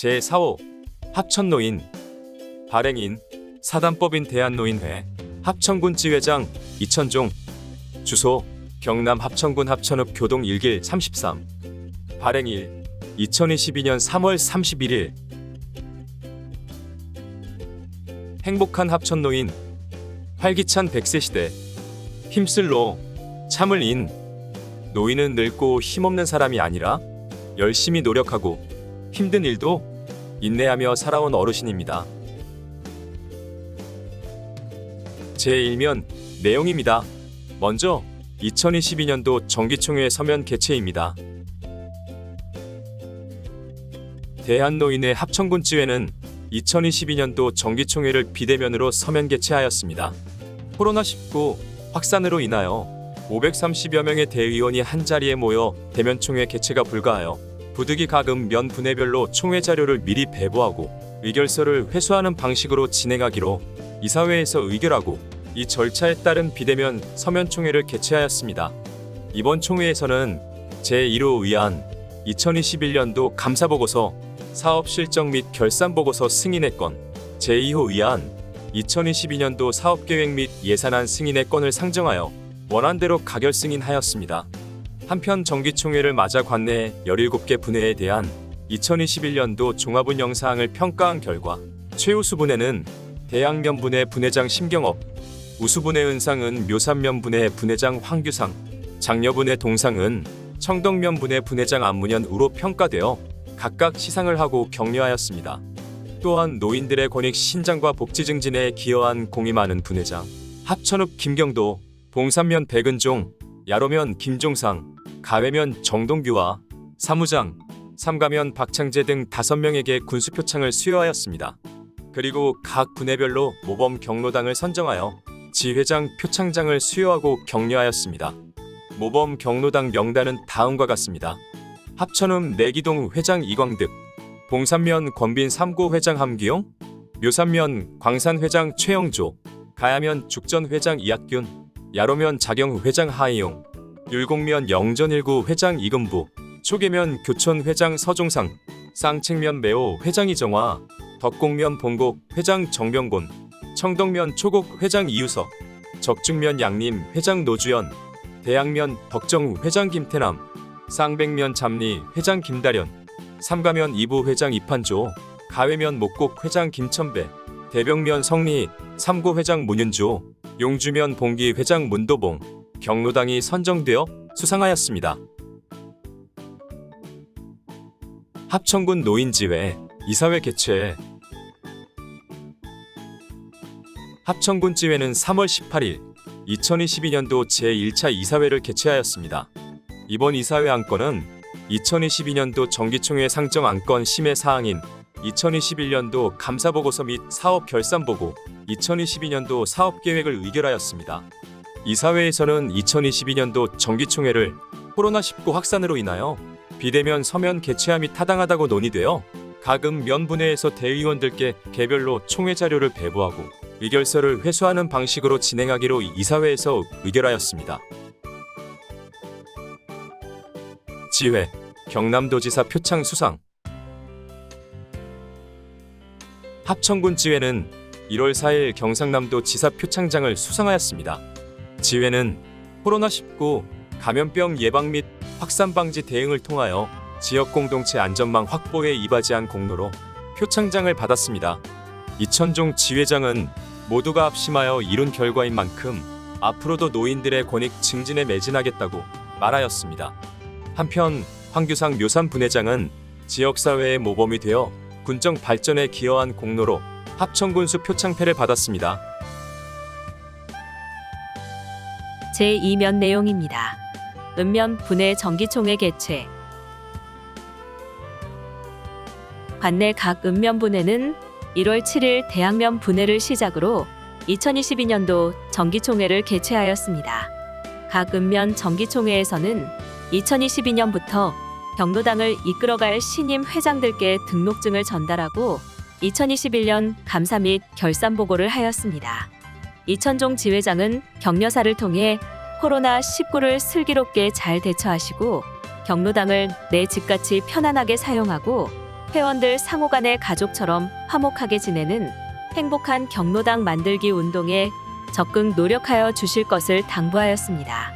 제4호 합천노인 발행인 사단법인 대한노인회 합천군 지회장 이천종 주소 경남 합천군 합천읍 교동 1길 33 발행일 2022년 3월 31일 행복한 합천노인 활기찬 100세 시대 힘쓸로 참을 인 노인은 늙고 힘없는 사람이 아니라 열심히 노력하고 힘든 일도 인내하며 살아온 어르신입니다. 제1면 내용입니다. 먼저 2022년도 정기총회 서면 개최입니다. 대한노인회 합천군 지회는 2022년도 정기총회를 비대면으로 서면 개최하였습니다. 코로나19 확산으로 인하여 530여 명의 대의원이 한자리에 모여 대면총회 개최가 불가하여 부득이 각은 면 분회별로 총회 자료를 미리 배부하고 의결서를 회수하는 방식으로 진행하기로 이사회에서 의결하고 이 절차에 따른 비대면 서면 총회를 개최하였습니다. 이번 총회에서는 제1호 의안 2021년도 감사보고서 사업 실적 및 결산보고서 승인의 건, 제2호 의안 2022년도 사업계획 및 예산안 승인의 건을 상정하여 원안대로 가결 승인하였습니다. 한편 정기총회를 맞아 관내 17개 분회에 대한 2021년도 종합운영 사항을 평가한 결과 최우수분회는 대양면분회 분회장 심경업, 우수분회 은상은 묘산면분회 분회장 황규상, 장려분회 동상은 청덕면분회 분회장 안문현으로 평가되어 각각 시상을 하고 격려하였습니다. 또한 노인들의 권익 신장과 복지 증진에 기여한 공이 많은 분회장 합천읍 김경도, 봉산면 백은종, 야로면 김종상, 가회면 정동규와 사무장, 삼가면 박창재 등 5명에게 군수표창을 수여하였습니다. 그리고 각 분회별로 모범 경로당을 선정하여 지회장 표창장을 수여하고 격려하였습니다. 모범 경로당 명단은 다음과 같습니다. 합천읍 내기동 회장 이광득, 봉산면 권빈 3고 회장 함기용, 묘산면 광산 회장 최영조, 가야면 죽전 회장 이학균, 야로면 자경 회장 하이용, 율곡면 영전 1구 회장 이금부, 초계면 교촌 회장 서종상, 쌍책면 매호 회장 이정화, 덕곡면 본곡 회장 정병곤, 청덕면 초곡 회장 이유석, 적중면 양림 회장 노주연, 대양면 덕정 회장 김태남, 쌍백면 잠리 회장 김다련, 삼가면 이부 회장 이판조, 가회면 목곡 회장 김천배, 대병면 성리 3고 회장 문윤조, 용주면 봉기 회장 문도봉, 경로당이 선정되어 수상하였습니다. 합천군 노인지회 이사회 개최. 합천군 지회는 3월 18일 2022년도 제1차 이사회를 개최하였습니다. 이번 이사회 안건은 2022년도 정기총회 상정 안건 심의 사항인 2021년도 감사보고서 및 사업결산보고, 2022년도 사업계획을 의결하였습니다. 이사회에서는 2022년도 정기총회를 코로나19 확산으로 인하여 비대면 서면 개최함이 타당하다고 논의되어 각은 면분회에서 대의원들께 개별로 총회 자료를 배부하고 의결서를 회수하는 방식으로 진행하기로 이사회에서 의결하였습니다. 지회, 경남도지사 표창 수상. 합천군 지회는 1월 4일 경상남도 지사 표창장을 수상하였습니다. 지회는 코로나19 감염병 예방 및 확산 방지 대응을 통하여 지역 공동체 안전망 확보에 이바지한 공로로 표창장을 받았습니다. 이천종 지회장은 모두가 합심하여 이룬 결과인 만큼 앞으로도 노인들의 권익 증진에 매진하겠다고 말하였습니다. 한편 황규상 묘산 분회장은 지역사회의 모범이 되어 군정 발전에 기여한 공로로 합천군수 표창패를 받았습니다. 제2면 내용입니다. 읍면 분회 정기총회 개최. 관내 각 읍면 분회는 1월 7일 대양면 분회를 시작으로 2022년도 정기총회를 개최하였습니다. 각 읍면 정기총회에서는 2022년부터 경로당을 이끌어갈 신임 회장들께 등록증을 전달하고 2021년 감사 및 결산 보고를 하였습니다. 이천종 지회장은 격려사를 통해 코로나19를 슬기롭게 잘 대처하시고 경로당을 내 집같이 편안하게 사용하고 회원들 상호 간의 가족처럼 화목하게 지내는 행복한 경로당 만들기 운동에 적극 노력하여 주실 것을 당부하였습니다.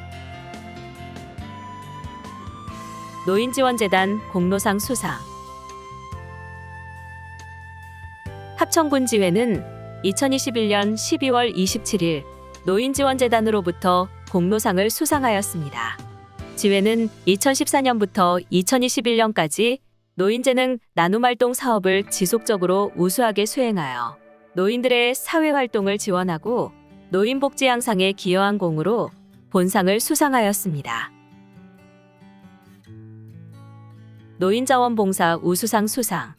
노인지원재단 공로상 수상. 합천군지회는 2021년 12월 27일 노인지원재단으로부터 공로상을 수상하였습니다. 지회는 2014년부터 2021년까지 노인재능 나눔활동 사업을 지속적으로 우수하게 수행하여 노인들의 사회활동을 지원하고 노인복지 향상에 기여한 공으로 본상을 수상하였습니다. 노인자원봉사 우수상 수상.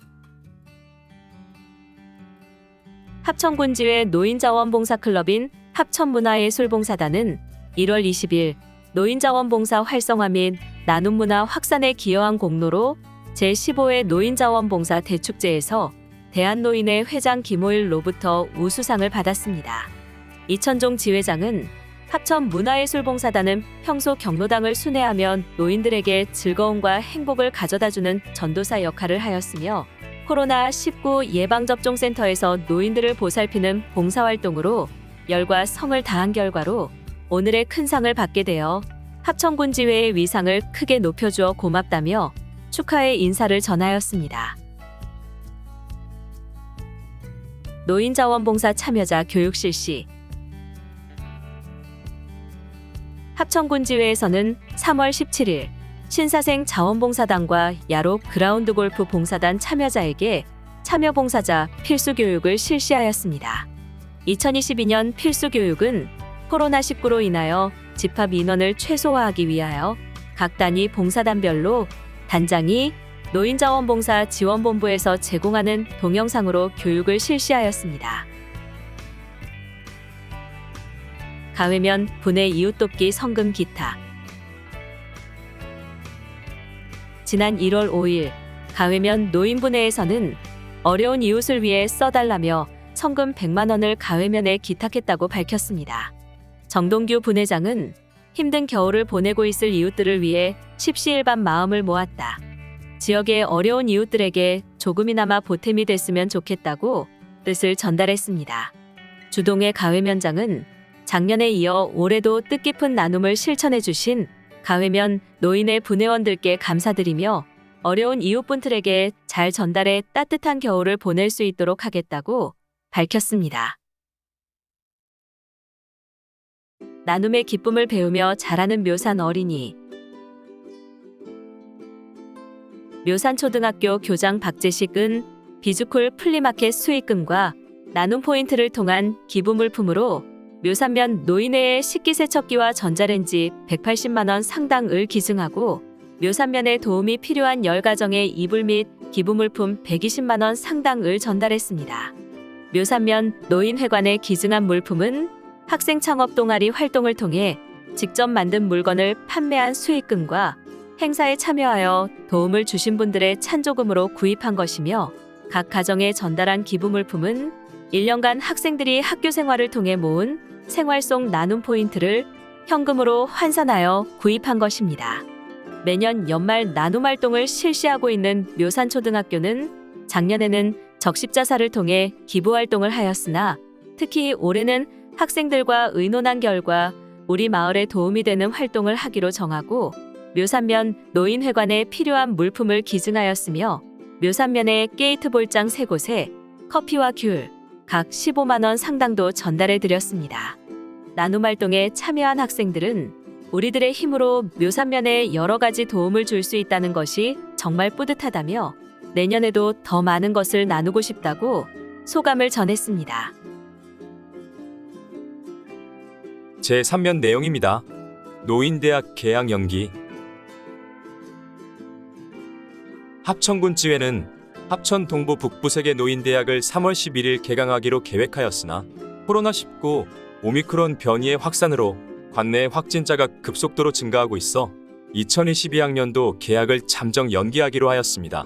합천군지회 노인자원봉사클럽인 합천문화예술봉사단은 1월 20일 노인자원봉사 활성화 및 나눔문화 확산에 기여한 공로로 제15회 노인자원봉사 대축제에서 대한노인회 회장 김호일로부터 우수상을 받았습니다. 이천종 지회장은 합천문화예술봉사단은 평소 경로당을 순회하며 노인들에게 즐거움과 행복을 가져다주는 전도사 역할을 하였으며 코로나19 예방접종센터에서 노인들을 보살피는 봉사활동으로 열과 성을 다한 결과로 오늘의 큰 상을 받게 되어 합천군지회의 위상을 크게 높여주어 고맙다며 축하의 인사를 전하였습니다. 노인자원봉사 참여자 교육 실시. 합천군지회에서는 3월 17일 신사생 자원봉사단과 야롭 그라운드 골프 봉사단 참여자에게 참여봉사자 필수교육을 실시하였습니다. 2022년 필수교육은 코로나19로 인하여 집합 인원을 최소화하기 위하여 각 단위 봉사단별로 단장이 노인자원봉사 지원본부에서 제공하는 동영상으로 교육을 실시하였습니다. 가회면 분해 이웃돕기 성금 기타. 지난 1월 5일 가회면 노인분회에서는 어려운 이웃을 위해 써달라며 성금 100만 원을 가회면에 기탁했다고 밝혔습니다. 정동규 분회장은 힘든 겨울을 보내고 있을 이웃들을 위해 십시일반 마음을 모았다. 지역의 어려운 이웃들에게 조금이나마 보탬이 됐으면 좋겠다고 뜻을 전달했습니다. 주동의 가회면장은 작년에 이어 올해도 뜻깊은 나눔을 실천해 주신 가회면 노인의 분회원들께 감사드리며 어려운 이웃분들에게 잘 전달해 따뜻한 겨울을 보낼 수 있도록 하겠다고 밝혔습니다. 나눔의 기쁨을 배우며 자라는 묘산 어린이. 묘산초등학교 교장 박재식은 비주쿨 플리마켓 수익금과 나눔 포인트를 통한 기부 물품으로 묘산면 노인회의 식기세척기와 전자레인지 180만 원 상당을 기증하고 묘산면에 도움이 필요한 10가정의 이불 및 기부 물품 120만 원 상당을 전달했습니다. 묘산면 노인회관에 기증한 물품은 학생 창업 동아리 활동을 통해 직접 만든 물건을 판매한 수익금과 행사에 참여하여 도움을 주신 분들의 찬조금으로 구입한 것이며 각 가정에 전달한 기부 물품은 1년간 학생들이 학교 생활을 통해 모은 생활 속 나눔 포인트를 현금으로 환산하여 구입한 것입니다. 매년 연말 나눔 활동을 실시하고 있는 묘산초등학교는 작년에는 적십자사를 통해 기부 활동을 하였으나 특히 올해는 학생들과 의논한 결과 우리 마을에 도움이 되는 활동을 하기로 정하고 묘산면 노인회관에 필요한 물품을 기증하였으며 묘산면의 게이트 볼장 3곳에 커피와 귤, 각 15만 원 상당도 전달해 드렸습니다. 나눔 활동에 참여한 학생들은 우리들의 힘으로 묘산면에 여러 가지 도움을 줄 수 있다는 것이 정말 뿌듯하다며 내년에도 더 많은 것을 나누고 싶다고 소감을 전했습니다. 제3면 내용입니다. 노인대학 개학 연기. 합천군지회는 합천 동부 북부세계 노인대학을 3월 11일 개강하기로 계획하였으나 코로나19 오미크론 변이의 확산으로 관내 확진자가 급속도로 증가하고 있어 2022학년도 개학을 잠정 연기하기로 하였습니다.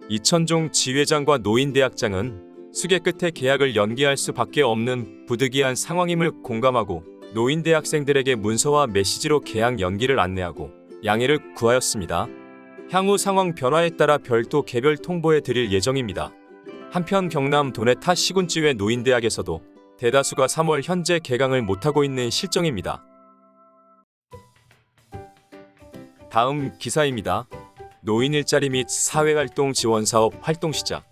이천종 지회장과 노인대학장은 수계 끝에 개학을 연기할 수밖에 없는 부득이한 상황임을 공감하고 노인대학생들에게 문서와 메시지로 개학 연기를 안내하고 양해를 구하였습니다. 향후 상황 변화에 따라 별도 개별 통보해 드릴 예정입니다. 한편 경남 도내타 시군지회 노인대학에서도 대다수가 3월 현재 개강을 못하고 있는 실정입니다. 다음 기사입니다. 노인 일자리 및 사회활동 지원 사업 활동 시작.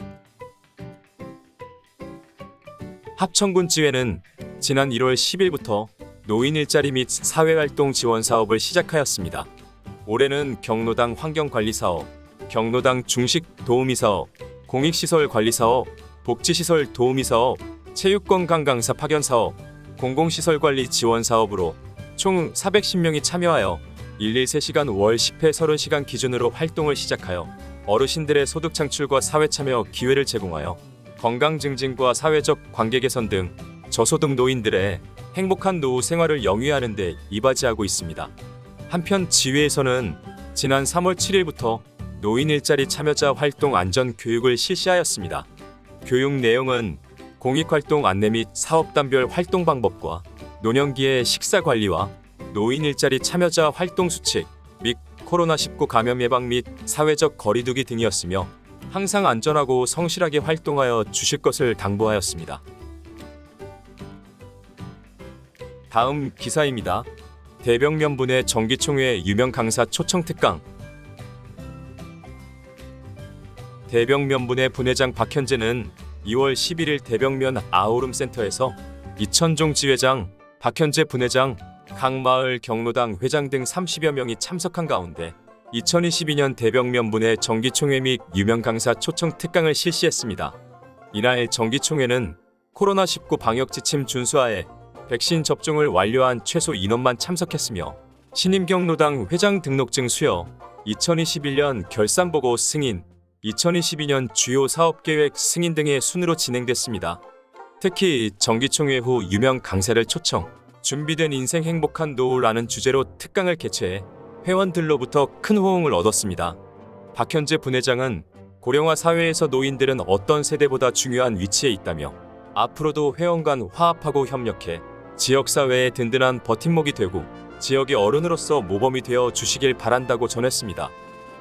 합천군지회는 지난 1월 10일부터 노인 일자리 및 사회활동 지원 사업을 시작하였습니다. 올해는 경로당 환경관리사업, 경로당 중식 도우미사업, 공익시설관리사업, 복지시설 도우미사업, 체육관 강사 파견사업, 공공시설관리 지원사업으로 총 410명이 참여하여 113시간 월 10회 30시간 기준으로 활동을 시작하여 어르신들의 소득 창출과 사회참여 기회를 제공하여 건강 증진과 사회적 관계 개선 등 저소득 노인들의 행복한 노후 생활을 영위하는 데 이바지하고 있습니다. 한편 지회에서는 지난 3월 7일부터 노인 일자리 참여자 활동 안전 교육을 실시하였습니다. 교육 내용은 공익활동 안내 및 사업단별 활동 방법과 노년기의 식사 관리와 노인 일자리 참여자 활동 수칙 및 코로나19 감염 예방 및 사회적 거리두기 등이었으며 항상 안전하고 성실하게 활동하여 주실 것을 당부하였습니다. 다음 기사입니다. 대병면분의 정기총회 유명 강사 초청 특강. 대병면분의 분회장 박현재는 2월 11일 대병면 아우름 센터에서 이천종 지회장, 박현재 분회장, 각마을 경로당 회장 등 30여 명이 참석한 가운데 2022년 대병면분의 정기총회 및 유명 강사 초청 특강을 실시했습니다. 이날 정기총회는 코로나19 방역 지침 준수하에 백신 접종을 완료한 최소 인원만 참석했으며 신임 경로당 회장 등록증 수여, 2021년 결산보고 승인, 2022년 주요 사업계획 승인 등의 순으로 진행됐습니다. 특히 정기총회 후 유명 강사를 초청, 준비된 인생 행복한 노후라는 주제로 특강을 개최해 회원들로부터 큰 호응을 얻었습니다. 박현재 분회장은 고령화 사회에서 노인들은 어떤 세대보다 중요한 위치에 있다며 앞으로도 회원 간 화합하고 협력해 지역사회의 든든한 버팀목이 되고 지역의 어른으로서 모범이 되어 주시길 바란다고 전했습니다.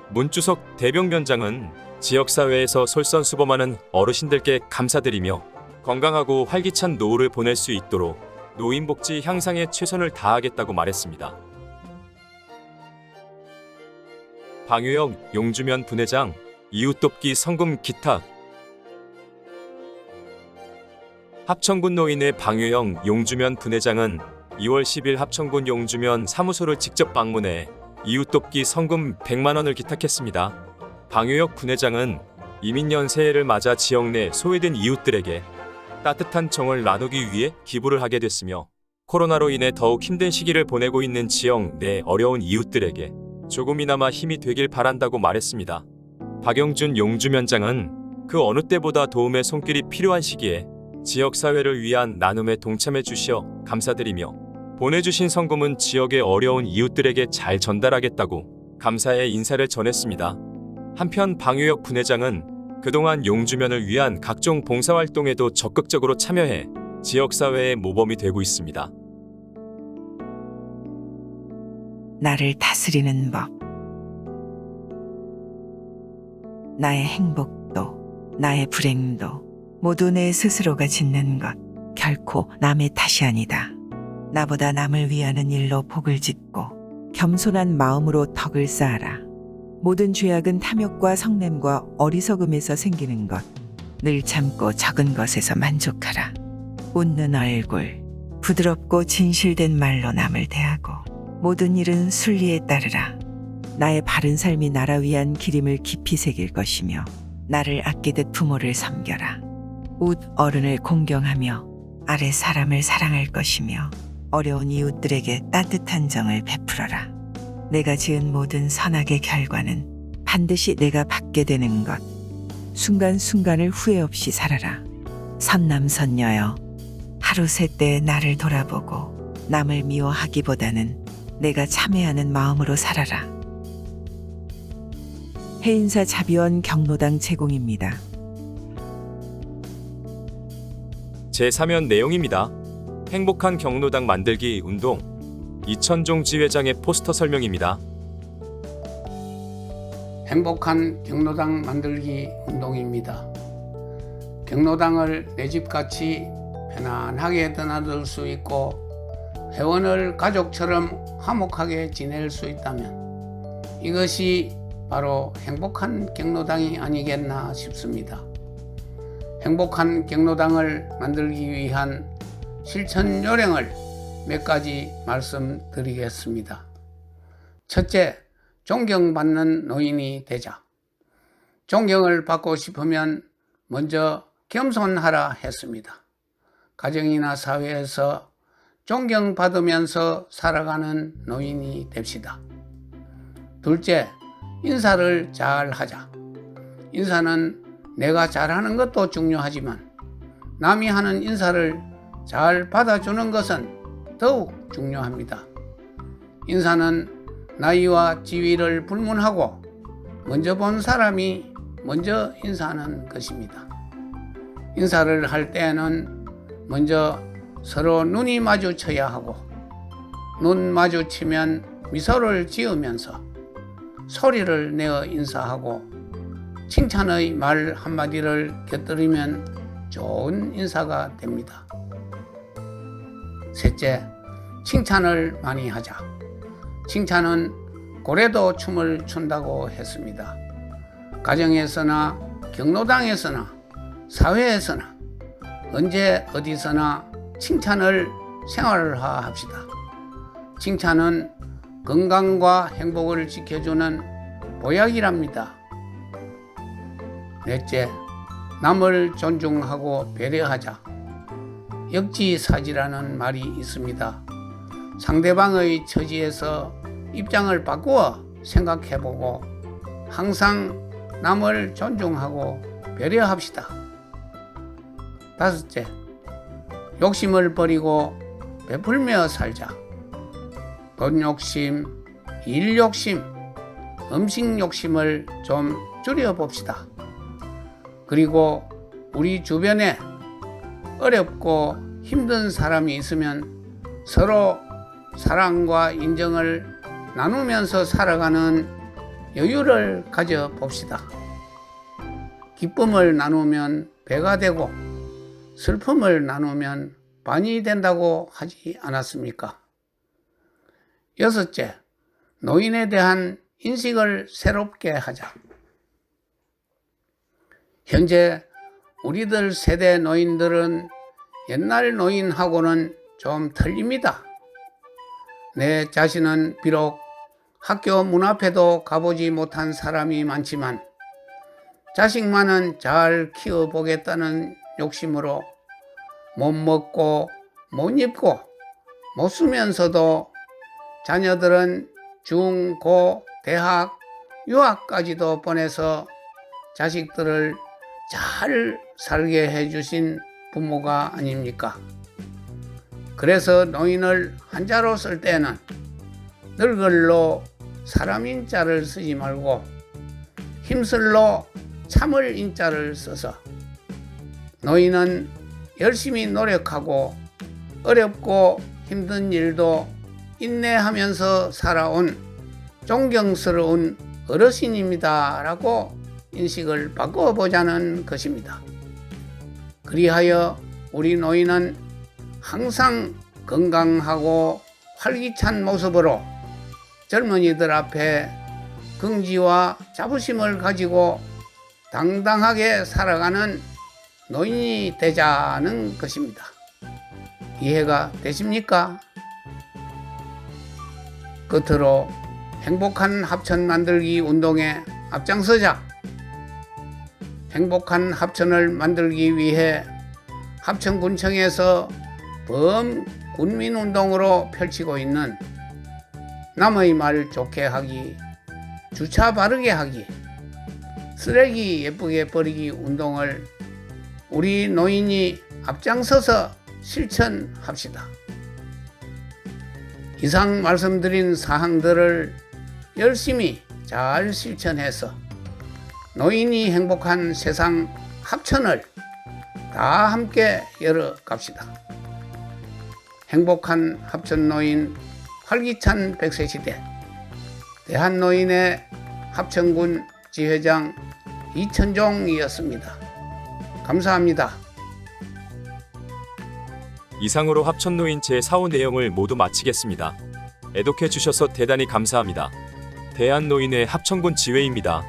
문주석 대병면장은 지역사회에서 솔선수범하는 어르신들께 감사드리며 건강하고 활기찬 노후를 보낼 수 있도록 노인복지 향상에 최선을 다하겠다고 말했습니다. 방유혁 용주면 분회장, 이웃돕기 성금 기탁. 합천군 노인의 방유영 용주면 분회장은 2월 10일 합천군 용주면 사무소를 직접 방문해 이웃돕기 성금 100만 원을 기탁했습니다. 방유혁 분회장은 이민년 새해를 맞아 지역 내 소외된 이웃들에게 따뜻한 정을 나누기 위해 기부를 하게 됐으며 코로나로 인해 더욱 힘든 시기를 보내고 있는 지역 내 어려운 이웃들에게 조금이나마 힘이 되길 바란다고 말했습니다. 박영준 용주면장은 그 어느 때보다 도움의 손길이 필요한 시기에 지역사회를 위한 나눔에 동참해 주시어 감사드리며 보내주신 성금은 지역의 어려운 이웃들에게 잘 전달하겠다고 감사의 인사를 전했습니다. 한편 방유혁 분회장은 그동안 용주면을 위한 각종 봉사활동에도 적극적으로 참여해 지역사회의 모범이 되고 있습니다. 나를 다스리는 법. 나의 행복도 나의 불행도 모두 내 스스로가 짓는 것, 결코 남의 탓이 아니다. 나보다 남을 위하는 일로 복을 짓고 겸손한 마음으로 덕을 쌓아라. 모든 죄악은 탐욕과 성냄과 어리석음에서 생기는 것. 늘 참고 적은 것에서 만족하라. 웃는 얼굴, 부드럽고 진실된 말로 남을 대하고 모든 일은 순리에 따르라. 나의 바른 삶이 나라 위한 기림을 깊이 새길 것이며 나를 아끼듯 부모를 섬겨라. 웃 어른을 공경하며 아래 사람을 사랑할 것이며 어려운 이웃들에게 따뜻한 정을 베풀어라. 내가 지은 모든 선악의 결과는 반드시 내가 받게 되는 것. 순간순간을 후회 없이 살아라. 선남선녀여, 하루 세때 나를 돌아보고 남을 미워하기보다는 내가 참회하는 마음으로 살아라. 해인사 자비원 경로당 제공입니다. 제3연 내용입니다. 행복한 경로당 만들기 운동. 이천종 지회장의 포스터 설명입니다. 행복한 경로당 만들기 운동입니다. 경로당을 내 집같이 편안하게 드나들 수 있고 회원을 가족처럼 화목하게 지낼 수 있다면 이것이 바로 행복한 경로당이 아니겠나 싶습니다. 행복한 경로당을 만들기 위한 실천 요령을 몇 가지 말씀드리겠습니다. 첫째, 존경받는 노인이 되자. 존경을 받고 싶으면 먼저 겸손하라 했습니다. 가정이나 사회에서 존경받으면서 살아가는 노인이 됩시다. 둘째, 인사를 잘 하자. 인사는 내가 잘하는 것도 중요하지만 남이 하는 인사를 잘 받아주는 것은 더욱 중요합니다. 인사는 나이와 지위를 불문하고 먼저 본 사람이 먼저 인사하는 것입니다. 인사를 할 때에는 먼저 서로 눈이 마주쳐야 하고 눈 마주치면 미소를 지으면서 소리를 내어 인사하고 칭찬의 말 한마디를 곁들이면 좋은 인사가 됩니다. 셋째, 칭찬을 많이 하자. 칭찬은 고래도 춤을 춘다고 했습니다. 가정에서나 경로당에서나 사회에서나 언제 어디서나 칭찬을 생활화합시다. 칭찬은 건강과 행복을 지켜주는 보약이랍니다. 넷째, 남을 존중하고 배려하자. 역지사지라는 말이 있습니다. 상대방의 처지에서 입장을 바꾸어 생각해보고 항상 남을 존중하고 배려합시다. 다섯째, 욕심을 버리고 베풀며 살자. 돈 욕심, 일 욕심, 음식 욕심을 좀 줄여봅시다. 그리고 우리 주변에 어렵고 힘든 사람이 있으면 서로 사랑과 인정을 나누면서 살아가는 여유를 가져봅시다. 기쁨을 나누면 배가 되고 슬픔을 나누면 반이 된다고 하지 않았습니까? 여섯째, 노인에 대한 인식을 새롭게 하자. 현재 우리들 세대 노인들은 옛날 노인하고는 좀 틀립니다. 내 자신은 비록 학교 문 앞에도 가보지 못한 사람이 많지만 자식만은 잘 키워보겠다는 욕심으로 못 먹고 못 입고 못 쓰면서도 자녀들은 중, 고, 대학, 유학까지도 보내서 자식들을 잘 살게 해주신 부모가 아닙니까? 그래서 노인을 한자로 쓸 때는 늙을로 사람인 자를 쓰지 말고 힘쓸로 참을 인자를 써서 노인은 열심히 노력하고 어렵고 힘든 일도 인내하면서 살아온 존경스러운 어르신입니다 라고 인식을 바꿔보자는 것입니다. 그리하여 우리 노인은 항상 건강하고 활기찬 모습으로 젊은이들 앞에 긍지와 자부심을 가지고 당당하게 살아가는 노인이 되자는 것입니다. 이해가 되십니까? 끝으로 행복한 합천 만들기 운동에 앞장서자. 행복한 합천을 만들기 위해 합천군청에서 범군민운동으로 펼치고 있는 남의 말 좋게 하기, 주차 바르게 하기, 쓰레기 예쁘게 버리기 운동을 우리 노인이 앞장서서 실천합시다. 이상 말씀드린 사항들을 열심히 잘 실천해서 노인이 행복한 세상 합천을 다 함께 열어갑시다. 행복한 합천노인 활기찬 100세 시대 대한노인의 합천군 지회장 이천종이었습니다. 감사합니다. 이상으로 합천노인 제4호 내용을 모두 마치겠습니다. 애독해 주셔서 대단히 감사합니다. 대한노인의 합천군 지회입니다.